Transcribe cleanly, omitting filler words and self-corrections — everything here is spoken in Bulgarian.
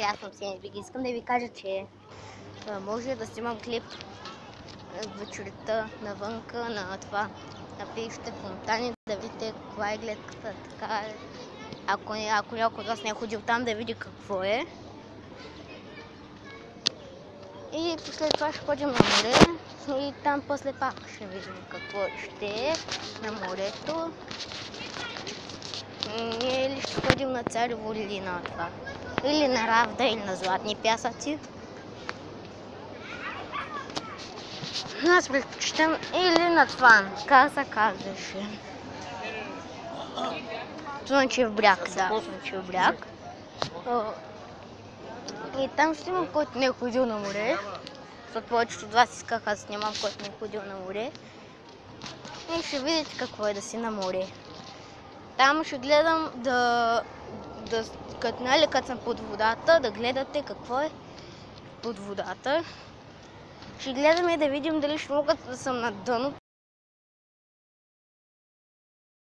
Аз съм Сенбиг. Искам да ви кажа, че може да снимам клип вечерта навънка на това, на пиещите фонтани, да видите каква е гледката, така е. Ако някой от вас не е ходил там, да види какво е. И след това ще ходим на море и там после пак ще видим какво ще е на морето. Или ще ходим на Царево или на това. Или на Равда, или на Златни пясъци. Аз предпочитам или на това, как се казваше. Слънчев бряг, да, Слънчев бряг. И там ще имам, който не е ходил на море. Защото повечето от вас искаха да снимам, който не е ходил на море. И ще видите какво е да си на море. Там ще гледам като съм под водата, да гледате какво е под водата. Ще гледаме да видим дали ще мога да съм на дъното.